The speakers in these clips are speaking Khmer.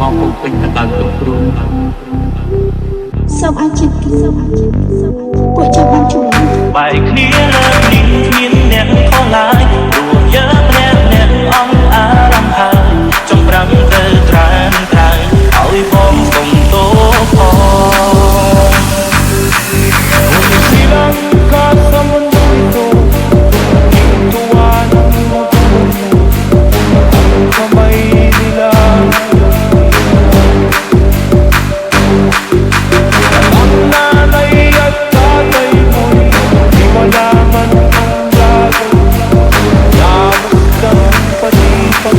មកពុំពេញទៅដល់លោកគ្រូសូមអញ្ជើញពួកចាំបានជួយបែកគ្នាលើនេះគ្មានអ្នកខុសឡើយព្រោះយើងអ្នកអងអារម្មណ៍ហើយចង់ប្រាំទៅត្រានថៃឲ្យបងសុំទោសផង Silang kasam mundo tuan kamay nila ang nanay at tatay mo'y di malaman ang gagawin Yamas kang patipag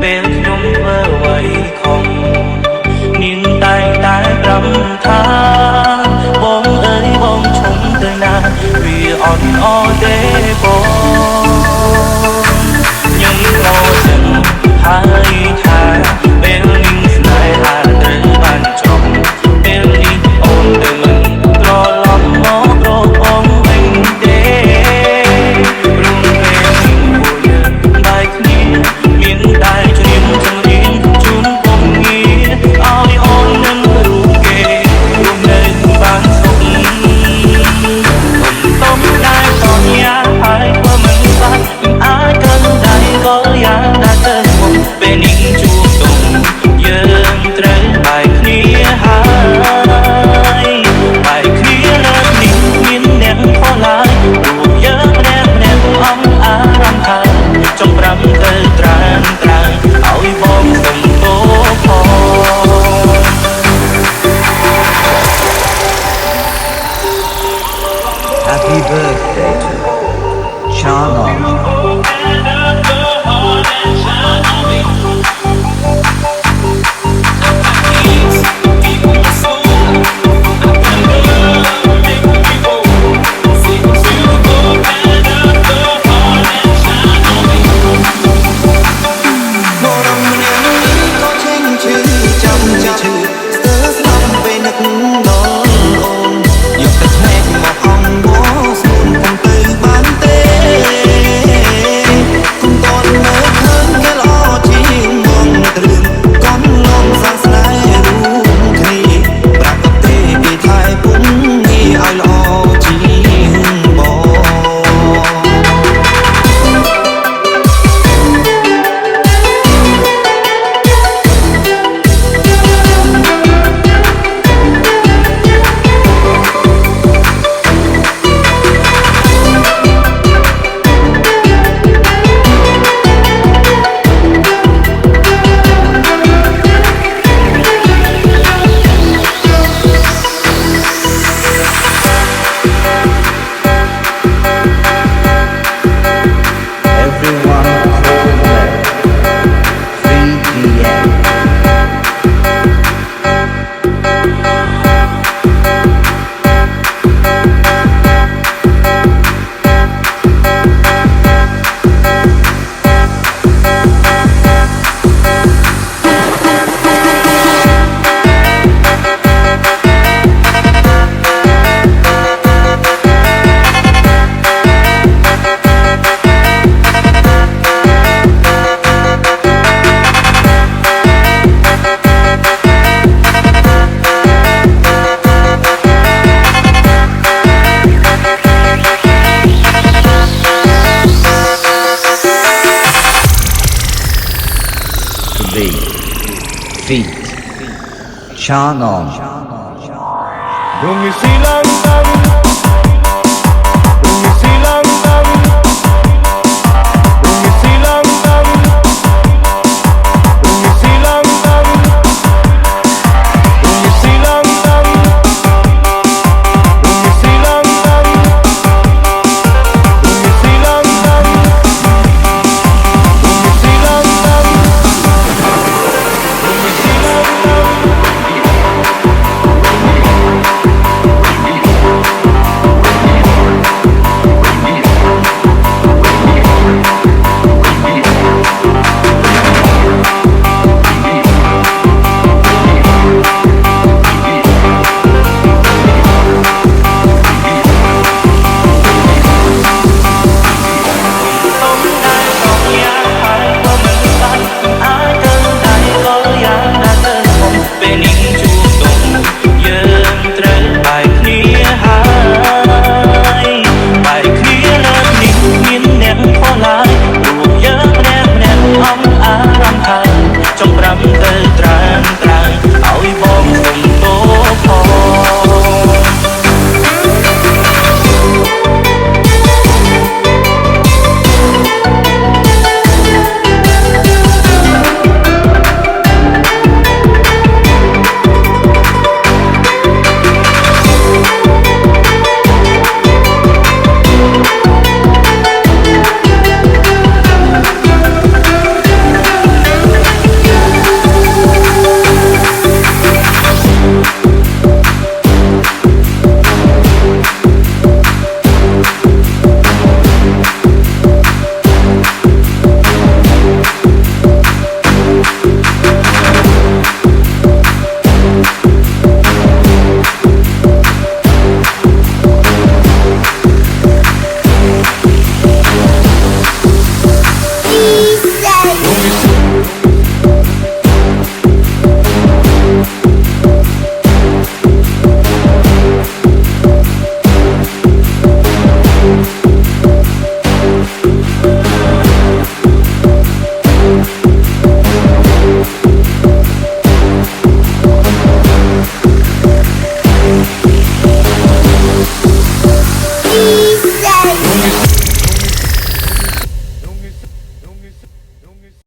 ពេលខ្ញុំធ្វើអ្វីខុសនាងតែងតែប្រំថាបងអើយបងឈុំទៅណាវាអត់អរទេបងខ្ញុំក៏ដឹងហើយថាពេលនាងស្នេហាត្រូវបានចប់ពេលនេះអូនទៅមិនត្រឡប់មករកបងវិញទេរួមពេលពួកយើងបែកគ្នាមានតែជំរាបជូនបងងារឲ្យអូននឹងរូបគេរួមនៅបានសុខទុំដែរសន្យាហើយធ្វើមិនស្អាតមិនអាចកាន់ដៃក៏យ៉ាងណាទៅមុខពេលនេះ feet. Shannon. Domisila